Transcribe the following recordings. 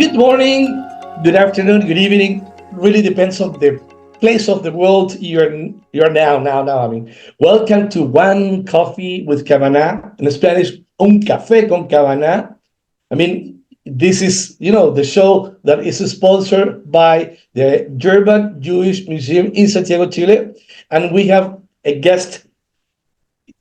Good morning, good afternoon, good evening. Really depends on the place of the world you're now. I mean, welcome to One Coffee with Cabana. In Spanish, un café con Cabana. I mean, this is the show that is sponsored by the German Jewish Museum in Santiago, Chile, and we have a guest.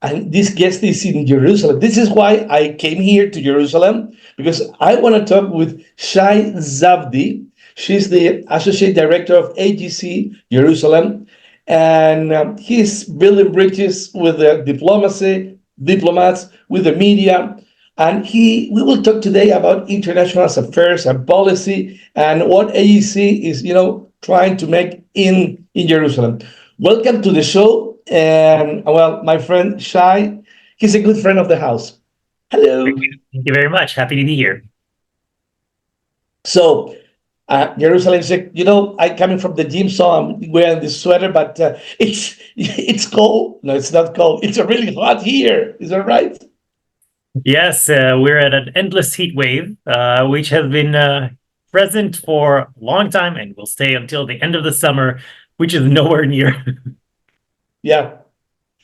And this guest is in Jerusalem. This is why I came here to Jerusalem, because I want to talk with Shay Zavdi. She's the Associate Director of AJC Jerusalem, and he's building bridges with the diplomacy, diplomats, with the media. And we will talk today about international affairs and policy and what AJC is, trying to make in Jerusalem. Welcome to the show. And well, my friend Shay, he's a good friend of the house. Hello. Thank you very much. Happy to be here. So, Jerusalem, I'm coming from the gym, so I'm wearing this sweater, but it's cold. No, it's not cold. It's really hot here. Is that right? Yes, we're at an endless heat wave, which has been present for a long time and will stay until the end of the summer, which is nowhere near. Yeah.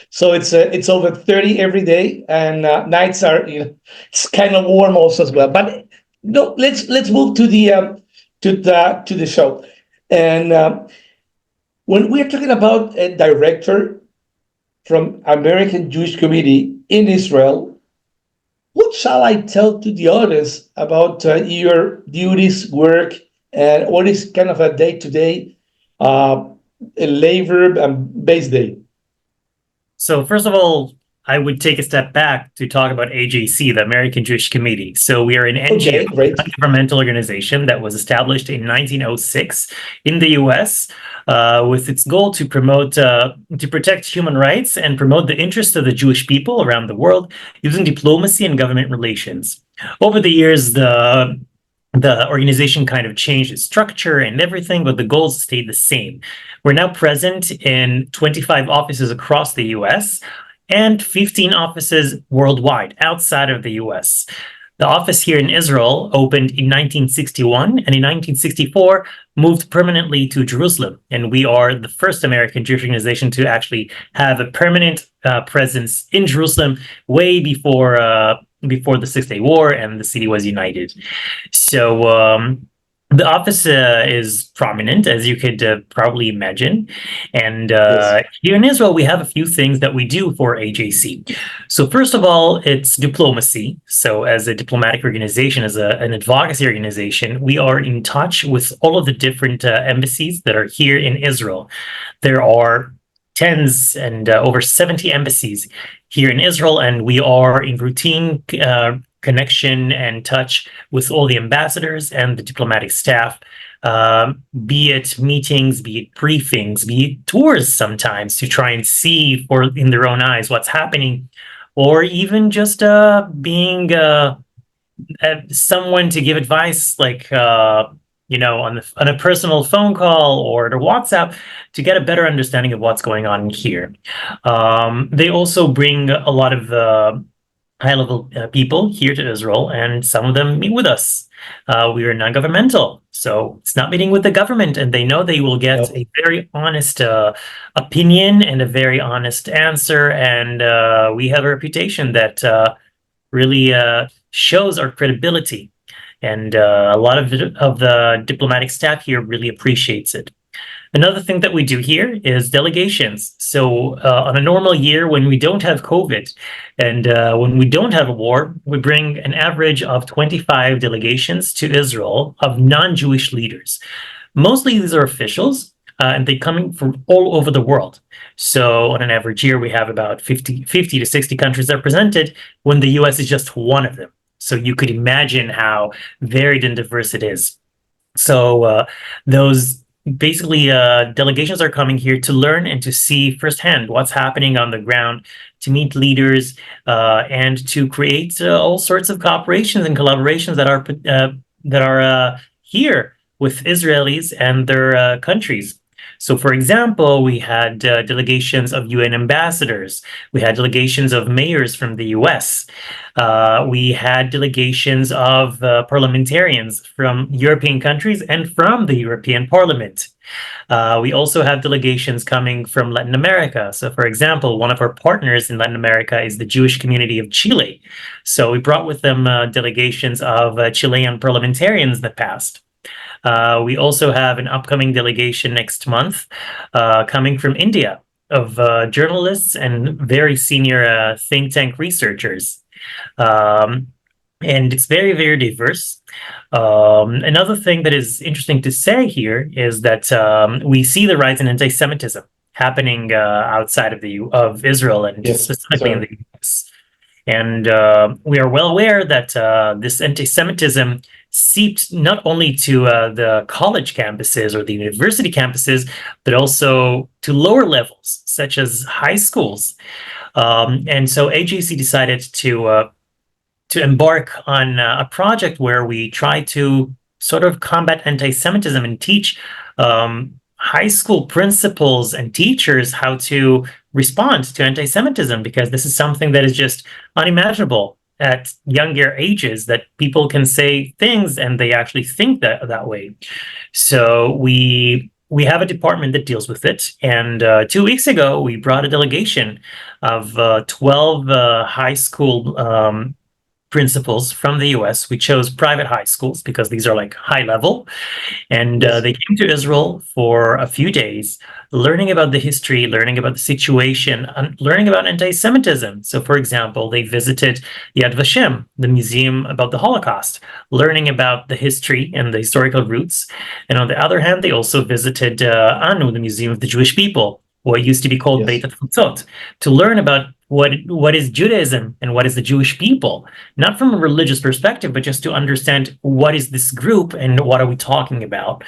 So it's over 30 every day, and nights are it's kind of warm also as well. But no, let's move to the show. And when we're talking about a director from American Jewish Committee in Israel, what shall I tell to the audience about your duties, work, and what is kind of a day-to-day labor and base day? So first of all, I would take a step back to talk about AJC, the American Jewish Committee. So we are an NGO, non-governmental organization that was established in 1906 in the US with its goal to promote, to protect human rights and promote the interests of the Jewish people around the world using diplomacy and government relations. Over the years, the organization kind of changed its structure and everything, but the goals stayed the same. We're now present in 25 offices across the US and 15 offices worldwide outside of the US. The office here in Israel opened in 1961 and in 1964 moved permanently to Jerusalem. And we are the first American Jewish organization to actually have a permanent presence in Jerusalem way before the Six-Day War and the city was united. So the office is prominent, as you could probably imagine. And yes. Here in Israel, we have a few things that we do for AJC. So first of all, it's diplomacy. So as a diplomatic organization, as an advocacy organization, we are in touch with all of the different embassies that are here in Israel. There are tens and over 70 embassies here in Israel, and we are in routine connection and touch with all the ambassadors and the diplomatic staff, be it meetings, be it briefings, be it tours sometimes to try and see in their own eyes what's happening, or even just being someone to give advice, like on a personal phone call or to WhatsApp to get a better understanding of what's going on here. They also bring a lot of high-level people here to Israel, and some of them meet with us. We are non-governmental, so it's not meeting with the government, and they know they will get a very honest opinion and a very honest answer, and we have a reputation that really shows our credibility. And a lot of the diplomatic staff here really appreciates it. Another thing that we do here is delegations. So on a normal year, when we don't have COVID and when we don't have a war, we bring an average of 25 delegations to Israel of non-Jewish leaders. Mostly these are officials, and they come from all over the world. So on an average year, we have about 50 to 60 countries represented, when the US is just one of them. So you could imagine how varied and diverse it is. So those basically delegations are coming here to learn and to see firsthand what's happening on the ground, to meet leaders, and to create all sorts of cooperations and collaborations that are here with Israelis and their countries. So, for example, we had delegations of UN ambassadors. We had delegations of mayors from the US. We had delegations of parliamentarians from European countries and from the European Parliament. We also have delegations coming from Latin America. So, for example, one of our partners in Latin America is the Jewish community of Chile. So we brought with them delegations of Chilean parliamentarians in the past. We also have an upcoming delegation next month coming from India of journalists and very senior think tank researchers. And it's very, very diverse. Another thing that is interesting to say here is that we see the rise in anti-Semitism happening outside of Israel and specifically in the US. And we are well aware that this anti-Semitism seeped not only to the college campuses or the university campuses, but also to lower levels, such as high schools. And so AJC decided to embark on a project where we try to sort of combat anti-Semitism and teach high school principals and teachers how to respond to anti-Semitism, because this is something that is just unimaginable at younger ages, that people can say things and they actually think that way. So we have a department that deals with it. And 2 weeks ago, we brought a delegation of 12 high school principals from the US. We chose private high schools because these are like high level. And they came to Israel for a few days, learning about the history, learning about the situation, and learning about anti-Semitism. So, for example, they visited Yad Vashem, the museum about the Holocaust, learning about the history and the historical roots. And on the other hand, they also visited Anu, the Museum of the Jewish People, what used to be called Beit HaTfutzot, to learn about what is Judaism and what is the Jewish people, not from a religious perspective, but just to understand what is this group and what are we talking about.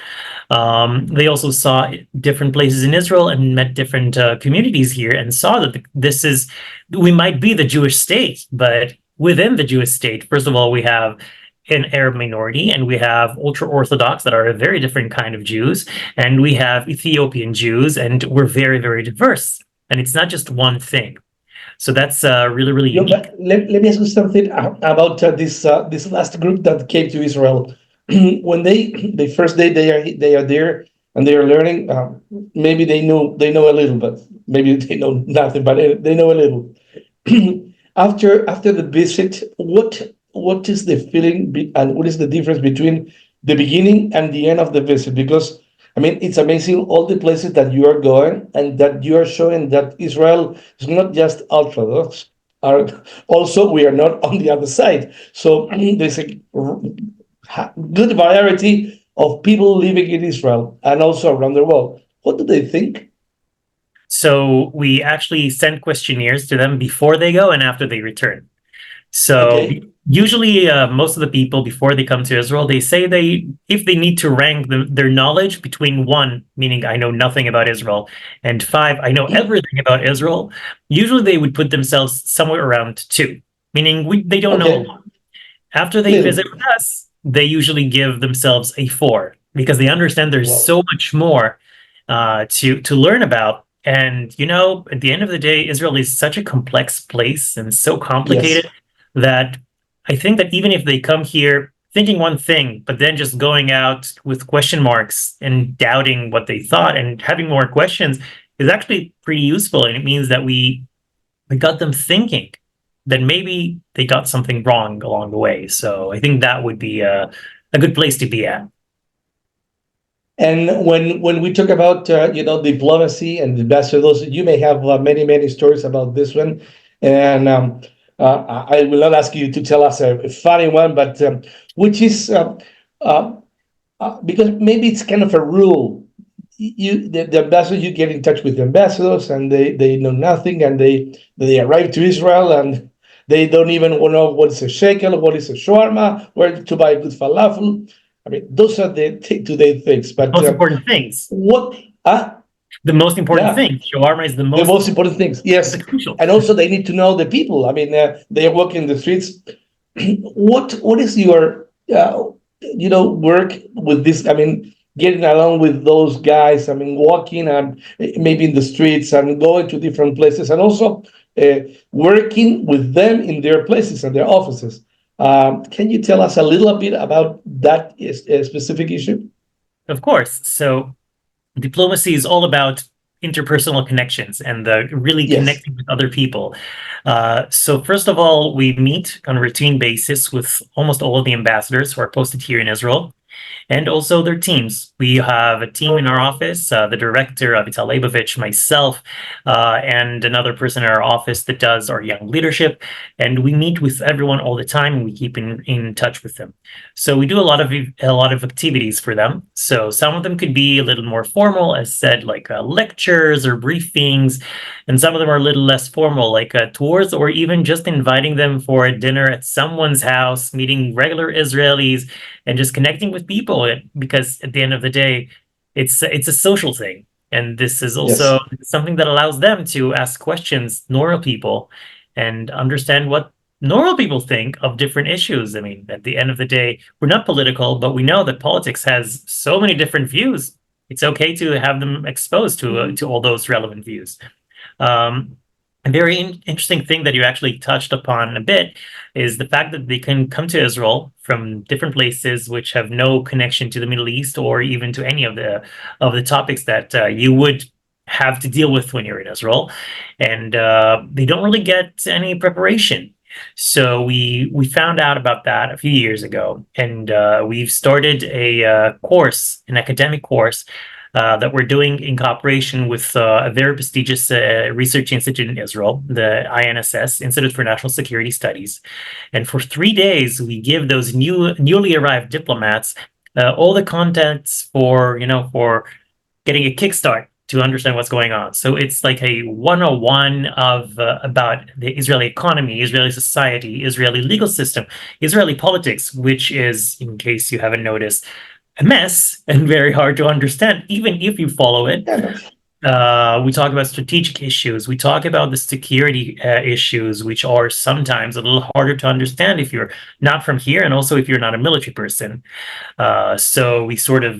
They also saw different places in Israel and met different communities here and saw that we might be the Jewish state, but within the Jewish state, first of all, we have an Arab minority, and we have ultra-Orthodox that are a very different kind of Jews, and we have Ethiopian Jews, and we're very, very diverse. And it's not just one thing. So that's really, really unique. Let me ask you something about this last group that came to Israel. When the first day they are there and they are learning, maybe they know a little, but maybe they know nothing, but they know a little. After the visit, what is the feeling and what is the difference between the beginning and the end of the visit? Because I mean, it's amazing all the places that you are going and that you are showing that Israel is not just Orthodox. Also, we are not on the other side. So there's a good variety of people living in Israel and also around the world. What do they think? So we actually send questionnaires to them before they go and after they return. So usually most of the people, before they come to Israel, they say if they need to rank their knowledge between 1, meaning I know nothing about Israel, and 5, I know everything about Israel, usually they would put themselves somewhere around 2, meaning they don't know a lot. After they visit with us, they usually give themselves a 4, because they understand there's so much more to learn about. And, at the end of the day, Israel is such a complex place and so complicated that I think that even if they come here thinking one thing, but then just going out with question marks and doubting what they thought and having more questions is actually pretty useful. And it means that we got them thinking that maybe they got something wrong along the way. So I think that would be a good place to be at. And when we talk about diplomacy and ambassadors, you may have many stories about this one, and I will not ask you to tell us a funny one, but which is because maybe it's kind of a rule. The ambassador, you get in touch with the ambassadors, and they know nothing, and they arrive to Israel, and they don't even know what is a shekel, what is a shawarma, where to buy good falafel. I mean, those are the today things. But most important things. The most important thing. Shawarma is the most important things. Yes, and also they need to know the people. I mean, they walk in the streets. What is your work with this? I mean, getting along with those guys. I mean, walking and maybe in the streets and going to different places, and also working with them in their places and their offices. Can you tell us a little bit about that specific issue? Of course. So diplomacy is all about interpersonal connections and really Yes. connecting with other people. So first of all, we meet on a routine basis with almost all of the ambassadors who are posted here in Israel, and also their teams. We have a team in our office, the director, Avital Leibovich, myself, and another person in our office that does our young leadership. And we meet with everyone all the time, and we keep in touch with them. So we do a lot of activities for them. So some of them could be a little more formal, as said, like lectures or briefings, and some of them are a little less formal, like tours, or even just inviting them for a dinner at someone's house, meeting regular Israelis, and just connecting with people, because at the end of the day, it's a social thing, and this is also Yes. something that allows them to ask questions, normal people, and understand what normal people think of different issues. I mean, at the end of the day, we're not political, but we know that politics has so many different views. It's okay to have them exposed to all those relevant views. Um, a very interesting thing that you actually touched upon a bit is the fact that they can come to Israel from different places which have no connection to the Middle East or even to any of the topics that you would have to deal with when you're in Israel, and they don't really get any preparation. So we found out about that a few years ago, and we've started a course, an academic course, that we're doing in cooperation with a very prestigious research institute in Israel, the INSS, Institute for National Security Studies. And for 3 days, we give those newly arrived diplomats all the contents for getting a kickstart to understand what's going on. So it's like a 101 of about the Israeli economy, Israeli society, Israeli legal system, Israeli politics, which is, in case you haven't noticed, a mess and very hard to understand, even if you follow it. We talk about strategic issues. We talk about the security issues, which are sometimes a little harder to understand if you're not from here, and also if you're not a military person. So we sort of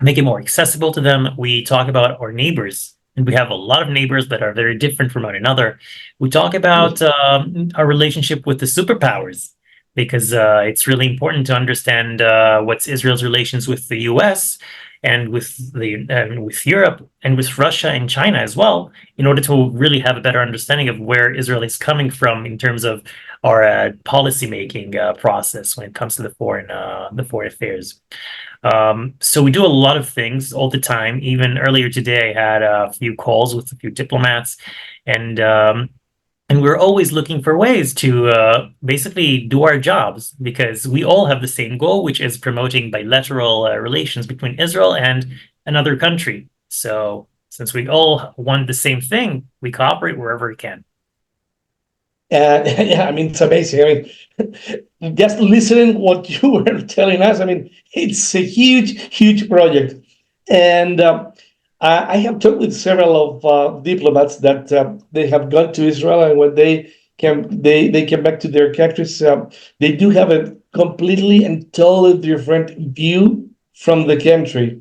make it more accessible to them. We talk about our neighbors, and we have a lot of neighbors that are very different from one another. We talk about our relationship with the superpowers, because it's really important to understand what's Israel's relations with the U.S. and with Europe and with Russia and China as well, in order to really have a better understanding of where Israel is coming from in terms of our policy-making process when it comes to the foreign affairs. So we do a lot of things all the time. Even earlier today, I had a few calls with a few diplomats, and we're always looking for ways to basically do our jobs, because we all have the same goal, which is promoting bilateral relations between Israel and another country. So since we all want the same thing, we cooperate wherever we can. And yeah, I mean, it's amazing. I mean, just listening what you were telling us, I mean, it's a huge, huge project. And I have talked with several of diplomats that they have gone to Israel, and when they came back to their countries, they do have a completely and totally different view from the country.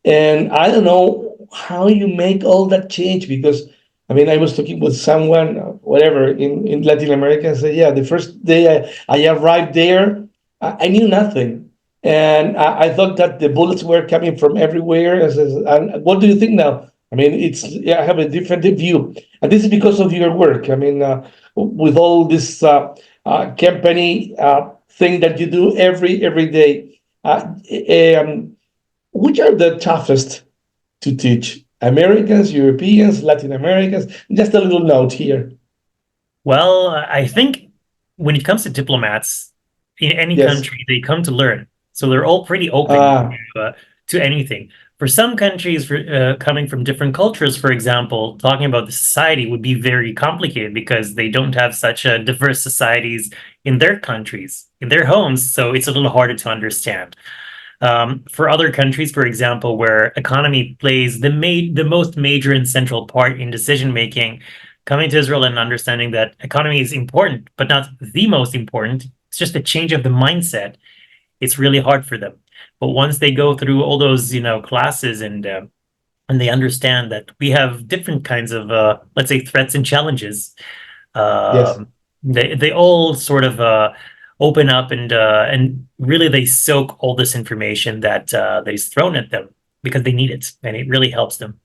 And I don't know how you make all that change, because I mean, I was talking with someone, whatever, in Latin America, and said, yeah, the first day I arrived there, I knew nothing. And I thought that the bullets were coming from everywhere. I said, and what do you think now? I mean, I have a different view. And this is because of your work. I mean, with all this company thing that you do every day, which are the toughest to teach? Americans, Europeans, Latin Americans? Just a little note here. Well, I think when it comes to diplomats in any Yes. country, they come to learn. So they're all pretty open to anything. For some countries, coming from different cultures, for example, talking about the society would be very complicated, because they don't have such diverse societies in their countries, in their homes. So it's a little harder to understand. For other countries, for example, where economy plays the most major and central part in decision making, coming to Israel and understanding that economy is important, but not the most important, it's just a change of the mindset. It's really hard for them. But once they go through all those, classes and they understand that we have different kinds of, let's say, threats and challenges, Yes. they all sort of open up and really they soak all this information that is thrown at them because they need it, and it really helps them.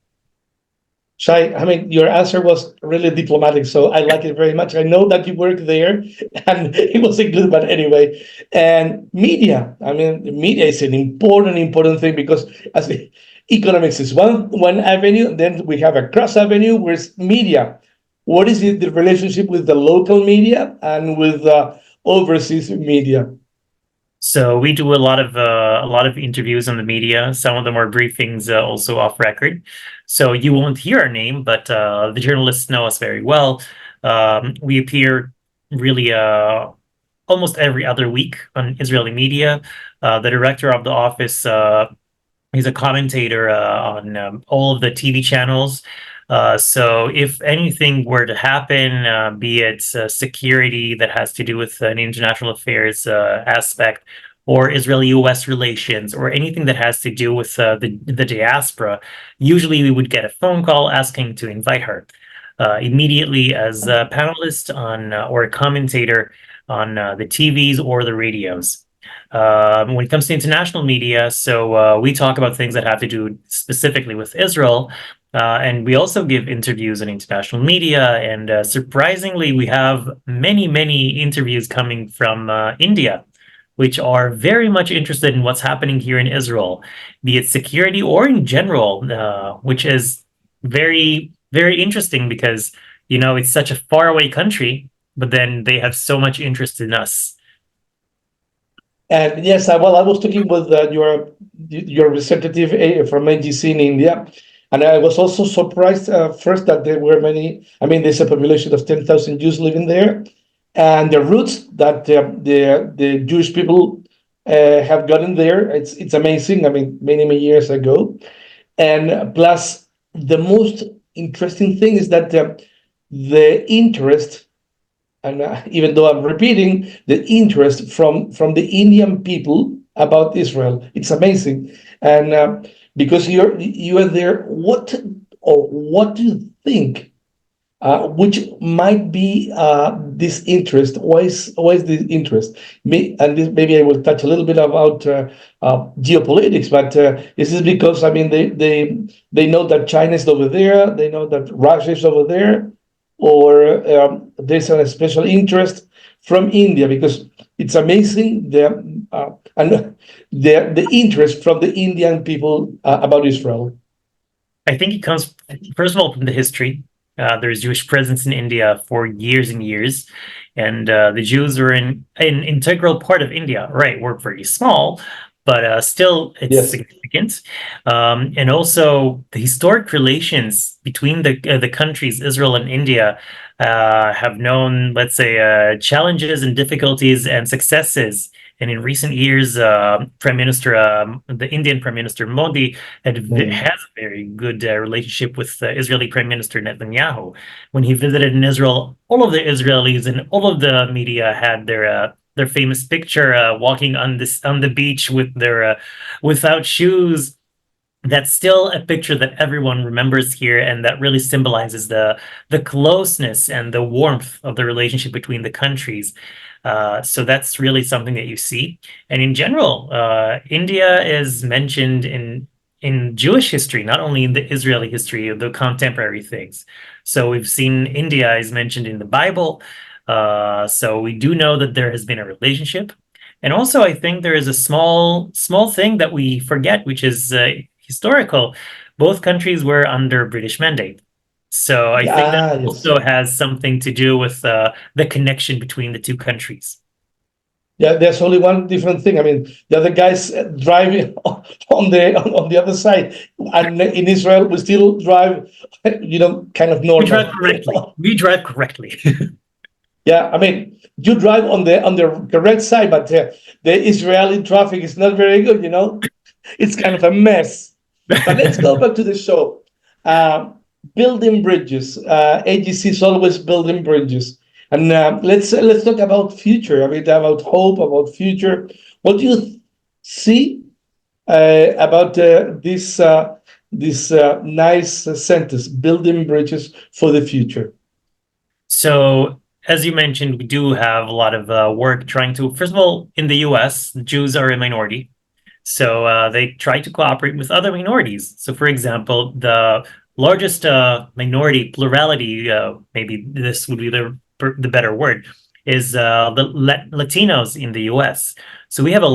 Shay, I mean, your answer was really diplomatic, so I like it very much. I know that you work there, and it was included, but anyway. And media, I mean, media is an important thing because as economics is one avenue, then we have a cross avenue, where's media. What is the relationship with the local media and with overseas media? So we do a lot of interviews on the media. Some of them are briefings, also off record. So you won't hear our name, but the journalists know us very well. We appear really almost every other week on Israeli media. The director of the office, he's a commentator on all of the TV channels. So if anything were to happen, be it security that has to do with an international affairs aspect, or Israeli-US relations, or anything that has to do with the diaspora, usually we would get a phone call asking to invite her immediately as a panelist on or a commentator on the TVs or the radios. When it comes to international media, so we talk about things that have to do specifically with Israel, and we also give interviews in international media. And surprisingly, we have many interviews coming from India, which are very much interested in what's happening here in Israel, be it security or in general, which is very interesting because, it's such a faraway country, but then they have so much interest in us. And yes, well, I was talking with your representative from AJC in India, and I was also surprised first that there were many. I mean, there's a population of 10,000 Jews living there, and the roots that the Jewish people have gotten there, it's amazing. I mean, many years ago, and plus the most interesting thing is that the interest, and even though I'm repeating, the interest from the Indian people about Israel, it's amazing. And because you are there, what do you think? Which might be this interest? Why is this interest? Maybe I will touch a little bit about geopolitics, but this is because I mean they know that China is over there, they know that Russia is over there, or there's a special interest from India because it's amazing the interest from the Indian people about Israel. I think it comes, first of all, from the history. There's Jewish presence in India for years and years, and the Jews are an integral part of India. Right, we're pretty small, but still it's Yes. significant. And also the historic relations between the countries, Israel and India, have known, let's say, challenges and difficulties and successes. And in recent years, the Indian Prime Minister Modi has a very good relationship with Israeli Prime Minister Netanyahu. When he visited in Israel, all of the Israelis and all of the media had their famous picture walking on the beach with their without shoes. That's still a picture that everyone remembers here, and that really symbolizes the closeness and the warmth of the relationship between the countries. So that's really something that you see. And in general, India is mentioned in Jewish history, not only in the Israeli history of the contemporary things. So we've seen India is mentioned in the Bible. So we do know that there has been a relationship. And also, I think there is a small thing that we forget, which is historical. Both countries were under British mandate. So I think that Yes. also has something to do with the connection between the two countries. Yeah, there's only one different thing. I mean, the other guys driving on the other side, and in Israel we still drive, kind of normal. We drive correctly. Yeah, I mean, you drive on the correct side, but the Israeli traffic is not very good. It's kind of a mess. But let's go back to the show. Building bridges. AJC is always building bridges. And let's talk about future. I mean, about hope, about future. What do you see about this nice sentence, building bridges for the future. So, as you mentioned, we do have a lot of work trying to, first of all, in the US, Jews are a minority. So they try to cooperate with other minorities. So, for example, the largest minority plurality, maybe this would be the better word, is the Latinos in the US. So we have Yes.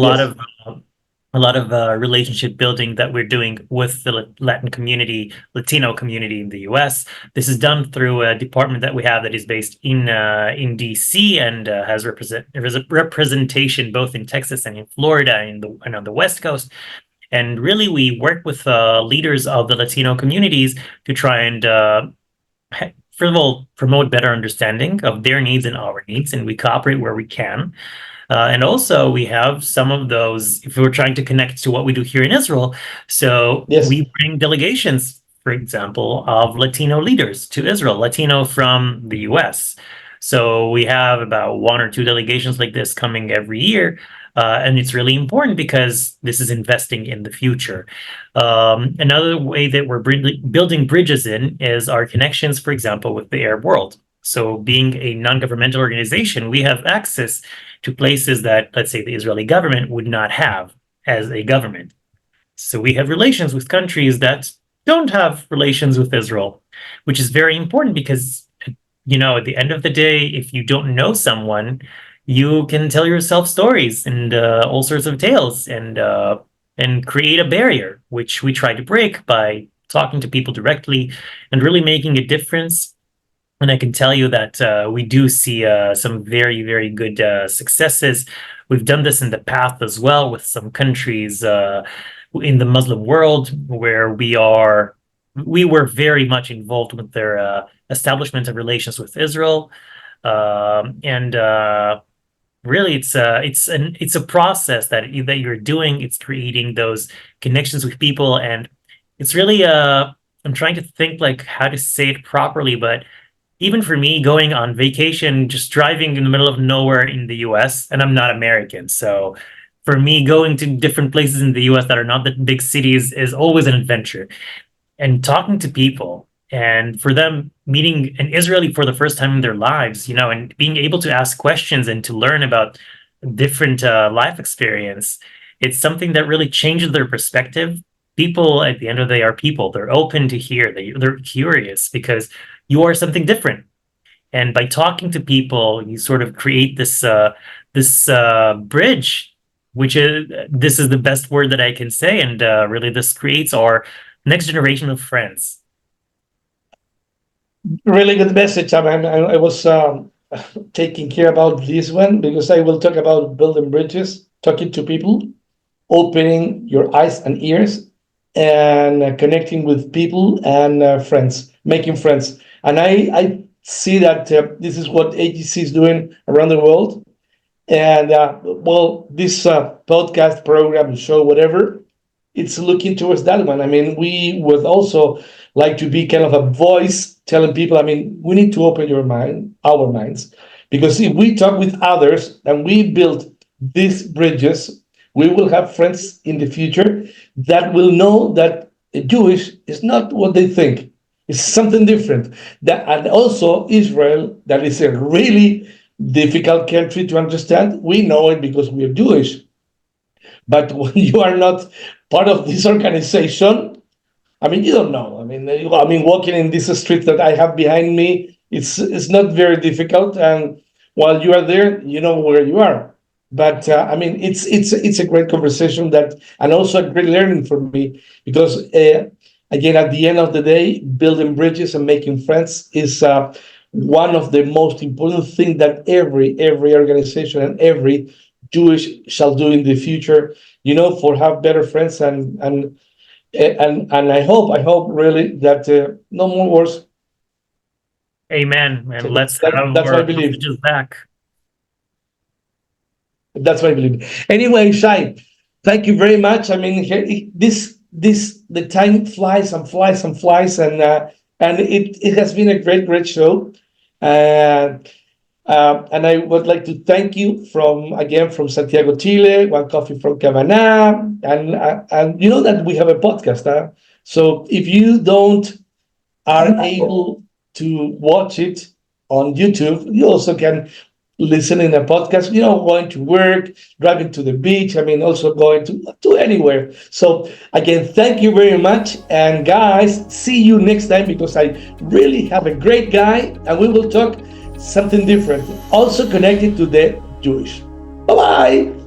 a lot of relationship building that we're doing with the Latin community, Latino community in the U.S. This is done through a department that we have that is based in D.C. and has representation both in Texas and in Florida and on the West Coast. And really, we work with leaders of the Latino communities to try and first of all, promote better understanding of their needs and our needs, and we cooperate where we can. And also, we have some of those, if we're trying to connect to what we do here in Israel. So Yes. we bring delegations, for example, of Latino leaders to Israel, Latino from the US. So we have about one or two delegations like this coming every year. And it's really important because this is investing in the future. Another way that we're building bridges in is our connections, for example, with the Arab world. So being a non-governmental organization, we have access to places that, let's say, the Israeli government would not have as a government. So we have relations with countries that don't have relations with Israel, which is very important because, at the end of the day, if you don't know someone, you can tell yourself stories and all sorts of tales and create a barrier, which we try to break by talking to people directly and really making a difference. And I can tell you that we do see some very, very good successes. We've done this in the past as well with some countries in the Muslim world where we were very much involved with their establishment of relations with Israel. And really, it's a process that you're doing. It's creating those connections with people, and it's really I'm trying to think like how to say it properly, but even for me, going on vacation, just driving in the middle of nowhere in the US, and I'm not American. So for me, going to different places in the US that are not the big cities is always an adventure. And talking to people, and for them meeting an Israeli for the first time in their lives, and being able to ask questions and to learn about different life experience, it's something that really changes their perspective. People at the end of the day are people. They're open to hear. They're curious because you are something different. And by talking to people, you sort of create this bridge, which is this is the best word that I can say. And really, this creates our next generation of friends. Really good message. I was taking care about this one because I will talk about building bridges, talking to people, opening your eyes and ears, and connecting with people and friends, making friends. And I see that this is what AJC is doing around the world. And well, this podcast program, show, whatever, it's looking towards that one. I mean, we would also like to be kind of a voice telling people, I mean, we need to open our minds, because if we talk with others and we build these bridges, we will have friends in the future that will know that Jewish is not what they think. It's something different. And also Israel, that is a really difficult country to understand. We know it because we are Jewish. But when you are not part of this organization, I mean, you don't know. I mean, walking in this street that I have behind me, it's not very difficult. And while you are there, you know where you are. But I mean, it's a great conversation and also a great learning for me, because again, at the end of the day, building bridges and making friends is one of the most important things that every organization and every Jewish shall do in the future. For have better friends and I hope really that no more wars. Amen. And So let's have that's what I our believe. messages back. That's what I believe. Anyway, Shay, thank you very much. I mean, the time flies and flies and flies, and it has been a great show. Uh, And I would like to thank you from Santiago, Chile, one coffee from Cabana, and you know that we have a podcast. So if you don't are able to watch it on YouTube, you also can listen in a podcast, going to work, driving to the beach, also going to anywhere. So again, thank you very much. And guys, see you next time, because I really have a great guy and we will talk something different, also connected to the Jewish. Bye-bye.